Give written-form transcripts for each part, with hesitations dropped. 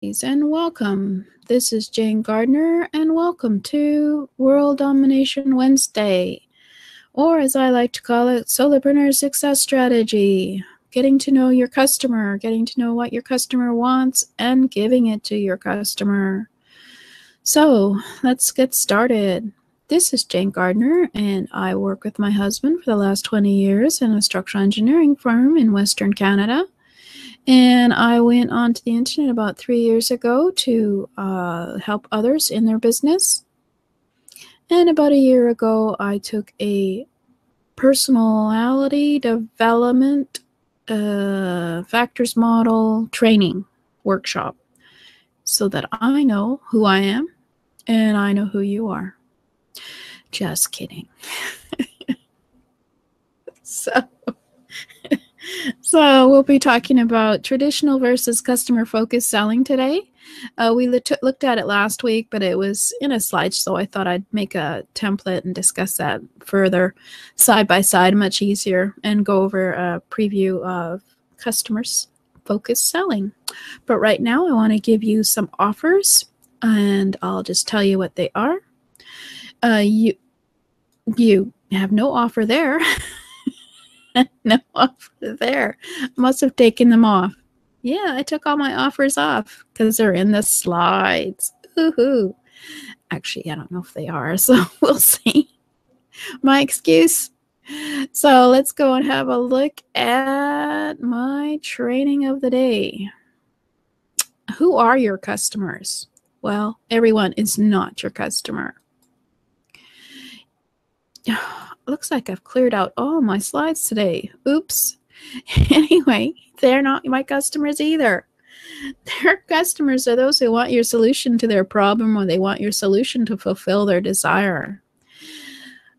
And welcome. This is Jane Gardner, and welcome to World Domination Wednesday, or as I like to call it, Solopreneur Success Strategy. Getting to know your customer, getting to know what your customer wants, and giving it to your customer. So let's get started. This is Jane Gardner, and I work with my husband for the last 20 years in a structural engineering firm in Western Canada. And I went onto the internet about 3 years ago to help others in their business. And about a year ago, I took a personality development factors model training workshop so that I know who I am and I know who you are. Just kidding. So we'll be talking about traditional versus customer-focused selling today. We looked at it last week, but it was in a slide, so I thought I'd make a template and discuss that further side by side, much easier, and go over a preview of customers-focused selling. But right now, I want to give you some offers, and I'll just tell you what they are. You have no offer there. No offer there. Must have taken them off. Yeah, I took all my offers off because they're in the slides. Woohoo. Actually, I don't know if they are, so we'll see. My excuse. So let's go and have a look at my training of the day. Who are your customers? Well, everyone is not your customer. Looks like I've cleared out all my slides today. Oops. Anyway, they're not my customers either. Their customers are those who want your solution to their problem, or they want your solution to fulfill their desire.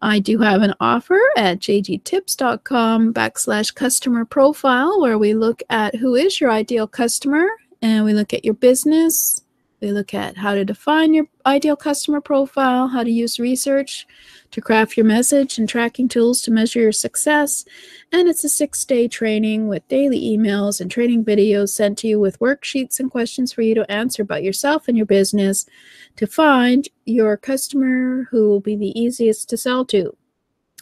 I do have an offer at jgtips.com/customer profile where we look at who is your ideal customer, and we look at your business. We look at how to define your ideal customer profile, how to use research to craft your message, and tracking tools to measure your success. And it's a 6-day training with daily emails and training videos sent to you with worksheets and questions for you to answer about yourself and your business to find your customer who will be the easiest to sell to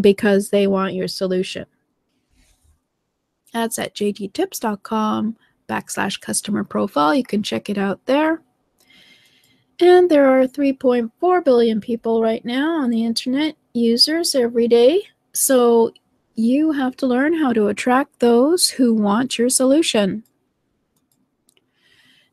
because they want your solution. That's at jgtips.com/customer profile. You can check it out there. And there are 3.4 billion people right now on the internet, users every day. So you have to learn how to attract those who want your solution.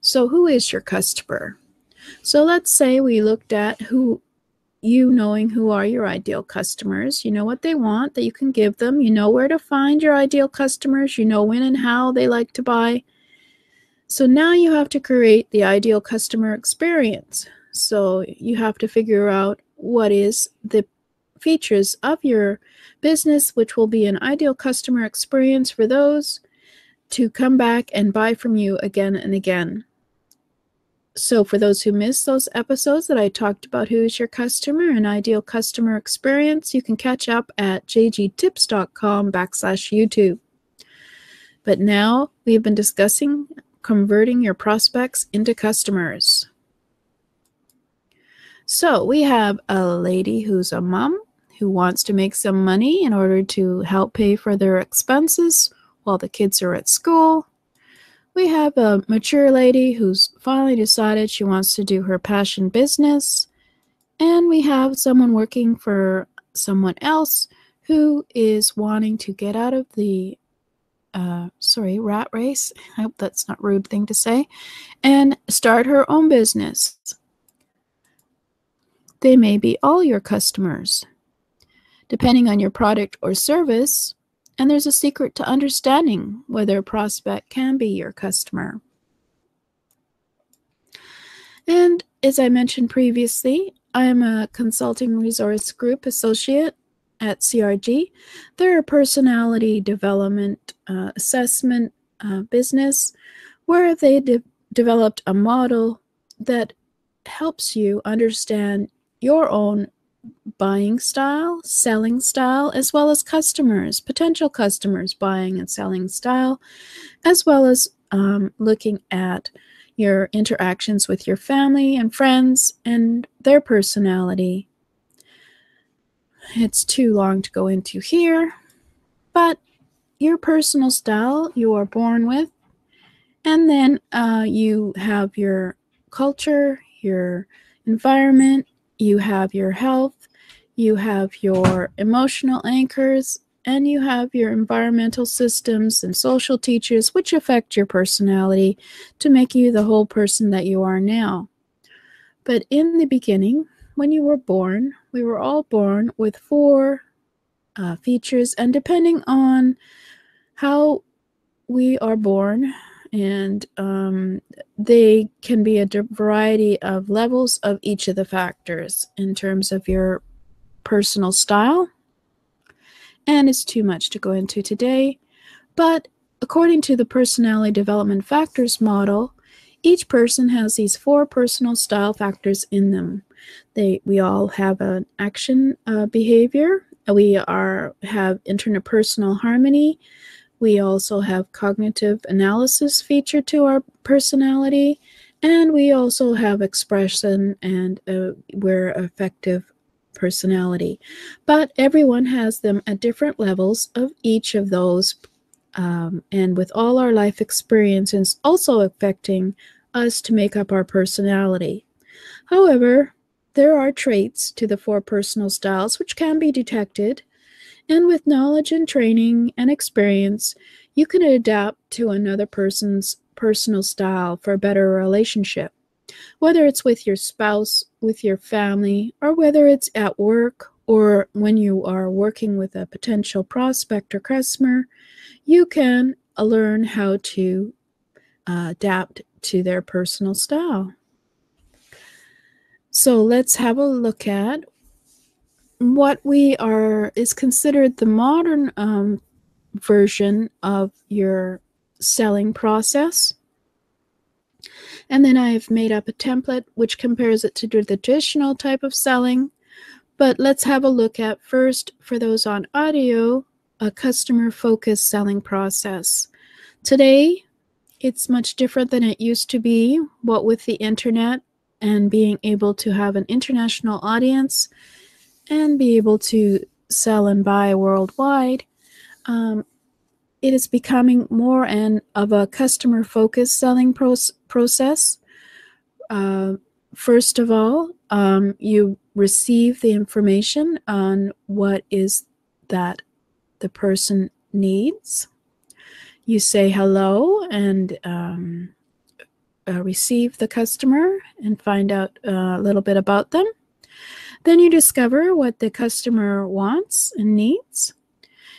So who is your customer? So let's say we looked at knowing who are your ideal customers. You know what they want that you can give them. You know where to find your ideal customers. You know when and how they like to buy. So now you have to create the ideal customer experience. So you have to figure out what is the features of your business, which will be an ideal customer experience for those to come back and buy from you again and again. So for those who missed those episodes that I talked about who is your customer and ideal customer experience, you can catch up at jgtips.com/YouTube. But now we've been discussing converting your prospects into customers. So we have a lady who's a mom who wants to make some money in order to help pay for their expenses while the kids are at school. We have a mature lady who's finally decided she wants to do her passion business. And we have someone working for someone else who is wanting to get out of the rat race, I hope that's not a rude thing to say, and start her own business. They may be all your customers, depending on your product or service, and there's a secret to understanding whether a prospect can be your customer. And as I mentioned previously, I am a consulting resource group associate at CRG. They're a personality development assessment business where they developed a model that helps you understand your own buying style, selling style, as well as customers, potential customers' buying and selling style, as well as looking at your interactions with your family and friends, and their personality. It's too long to go into here, but your personal style you are born with, and then you have your culture, your environment, you have your health, you have your emotional anchors, and you have your environmental systems and social teachers, which affect your personality to make you the whole person that you are now. But in the beginning, when you were born, we were all born with four features, and depending on how we are born, and they can be a variety of levels of each of the factors in terms of your personal style. And it's too much to go into today, but according to the personality development factors model, each person has these four personal style factors in them. We all have an action behavior. We have interpersonal harmony. We also have cognitive analysis feature to our personality, and we also have expression, and we're affective personality. But everyone has them at different levels of each of those, and with all our life experiences also affecting us to make up our personality. However, there are traits to the four personal styles which can be detected, and with knowledge and training and experience, you can adapt to another person's personal style for a better relationship. Whether it's with your spouse, with your family, or whether it's at work or when you are working with a potential prospect or customer, you can learn how to adapt to their personal style. So let's have a look at what is considered the modern version of your selling process. And then I've made up a template which compares it to the traditional type of selling. But let's have a look at first, for those on audio, a customer-focused selling process. Today, it's much different than it used to be, what with the internet and being able to have an international audience and be able to sell and buy worldwide. It is becoming more of a customer-focused selling process. First of all, you receive the information on what is that the person needs. You say hello and receive the customer and find out a little bit about them. Then you discover what the customer wants and needs.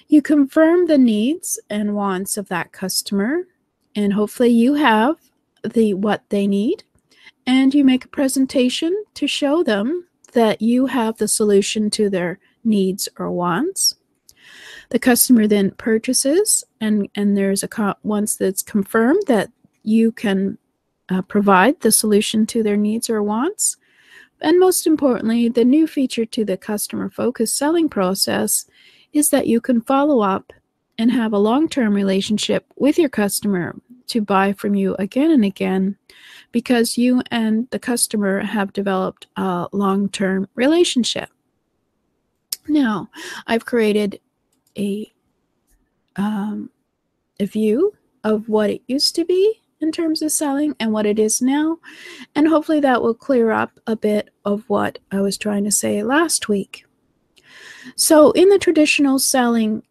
You confirm the needs and wants of that customer, and hopefully you have what they need, and you make a presentation to show them that you have the solution to their needs or wants. The customer then purchases, and there's once that's confirmed that you can provide the solution to their needs or wants. And most importantly, the new feature to the customer-focused selling process is that you can follow up and have a long-term relationship with your customer to buy from you again and again, because you and the customer have developed a long-term relationship. Now, I've created a view of what it used to be in terms of selling and what it is now, and hopefully that will clear up a bit of what I was trying to say last week. So in the traditional selling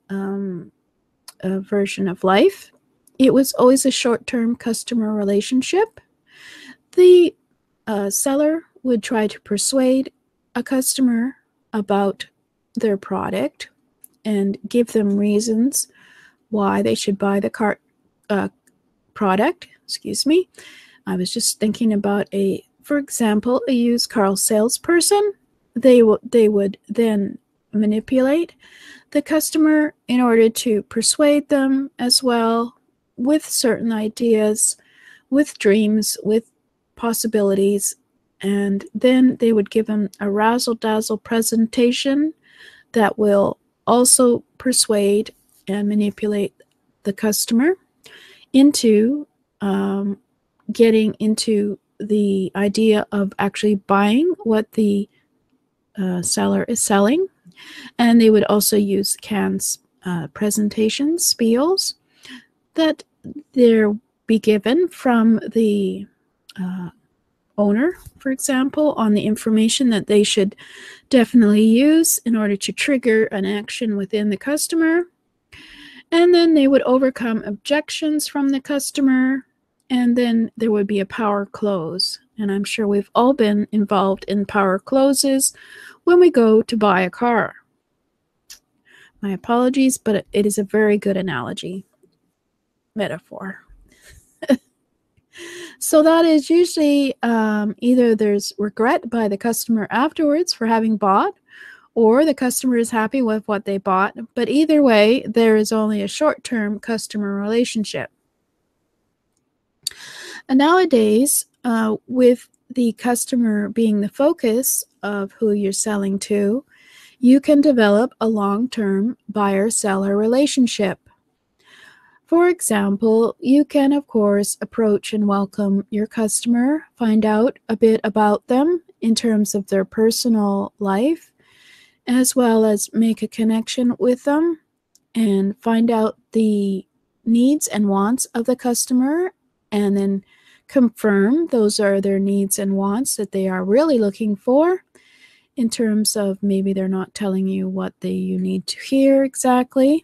version of life, it was always a short-term customer relationship. The seller would try to persuade a customer about their product and give them reasons why they should buy the product. Excuse me. I was just thinking about for example, a used car salesperson. They would then manipulate the customer in order to persuade them as well with certain ideas, with dreams, with possibilities, and then they would give them a razzle-dazzle presentation that will also persuade and manipulate the customer into getting into the idea of actually buying what the seller is selling. And they would also use canned presentations, spiels, that they'll be given from the owner, for example, on the information that they should definitely use in order to trigger an action within the customer. And then they would overcome objections from the customer, and then there would be a power close. And I'm sure we've all been involved in power closes when we go to buy a car. My apologies, but it is a very good analogy, metaphor. So that is usually either there's regret by the customer afterwards for having bought, or the customer is happy with what they bought. But either way, there is only a short-term customer relationship. And nowadays, with the customer being the focus of who you're selling to, you can develop a long-term buyer-seller relationship. For example, you can, of course, approach and welcome your customer, find out a bit about them in terms of their personal life, as well as make a connection with them and find out the needs and wants of the customer, and then confirm those are their needs and wants that they are really looking for, in terms of maybe they're not telling you what you need to hear exactly.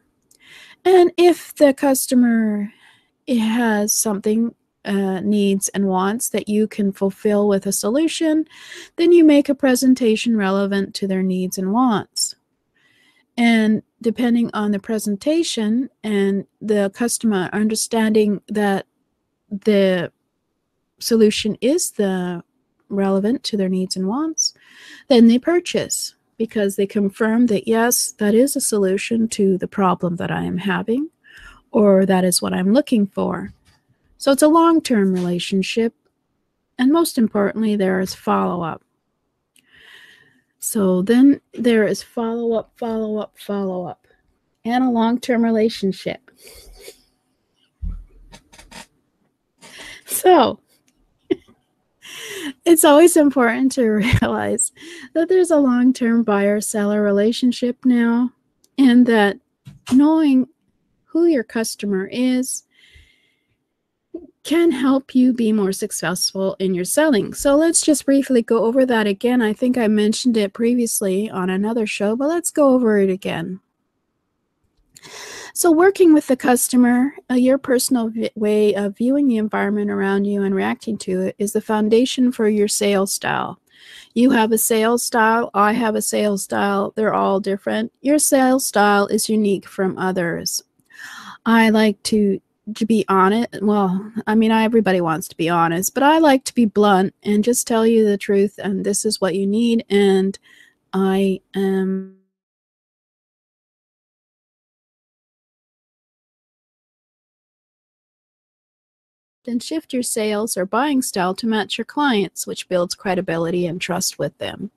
And if the customer has something, needs and wants that you can fulfill with a solution, then you make a presentation relevant to their needs and wants. And depending on the presentation and the customer understanding that the solution is the relevant to their needs and wants, then they purchase, because they confirm that, yes, that is a solution to the problem that I am having, or that is what I'm looking for. So it's a long-term relationship, and most importantly, there is follow-up. So then there is follow-up, follow-up, follow-up, and a long-term relationship. So it's always important to realize that there's a long-term buyer-seller relationship now, and that knowing who your customer is can help you be more successful in your selling. So let's just briefly go over that again. I think I mentioned it previously on another show, but let's go over it again. So working with the customer, your personal way of viewing the environment around you and reacting to it is the foundation for your sales style. You have a sales style, I have a sales style, they're all different. Your sales style is unique from others. I like to be honest. Well, I mean, everybody wants to be honest, but I like to be blunt and just tell you the truth, and this is what you need, and I am and shift your sales or buying style to match your clients, which builds credibility and trust with them.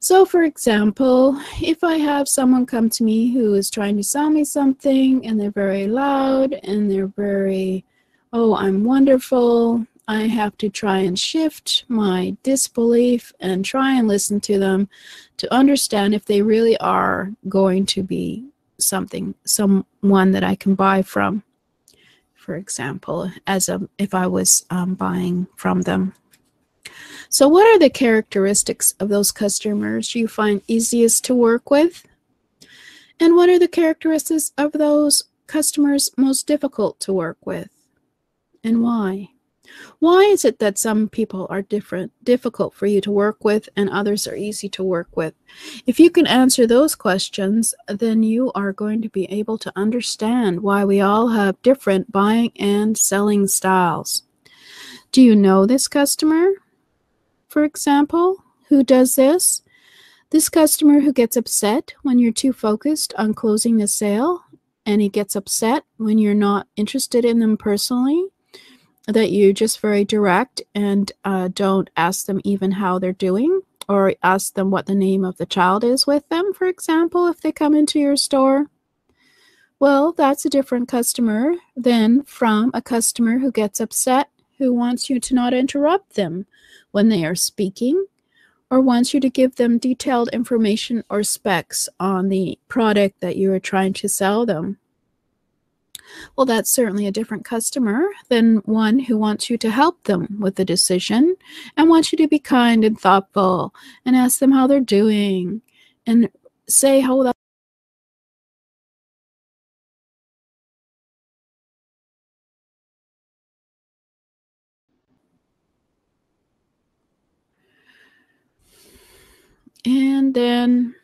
So for example, if I have someone come to me who is trying to sell me something, and they're very loud and they're very, oh, I'm wonderful, I have to try and shift my disbelief and try and listen to them to understand if they really are going to be someone that I can buy from. For example, if I was buying from them. So what are the characteristics of those customers you find easiest to work with? And what are the characteristics of those customers most difficult to work with? And why? Why is it that some people are difficult for you to work with, and others are easy to work with? If you can answer those questions, then you are going to be able to understand why we all have different buying and selling styles. Do you know this customer, for example, who does this? This customer who gets upset when you're too focused on closing the sale, and he gets upset when you're not interested in them personally, that you're just very direct and don't ask them even how they're doing, or ask them what the name of the child is with them, for example, if they come into your store. Well, that's a different customer than from a customer who gets upset, who wants you to not interrupt them when they are speaking, or wants you to give them detailed information or specs on the product that you are trying to sell them. Well, that's certainly a different customer than one who wants you to help them with the decision and wants you to be kind and thoughtful and ask them how they're doing and say how that. And then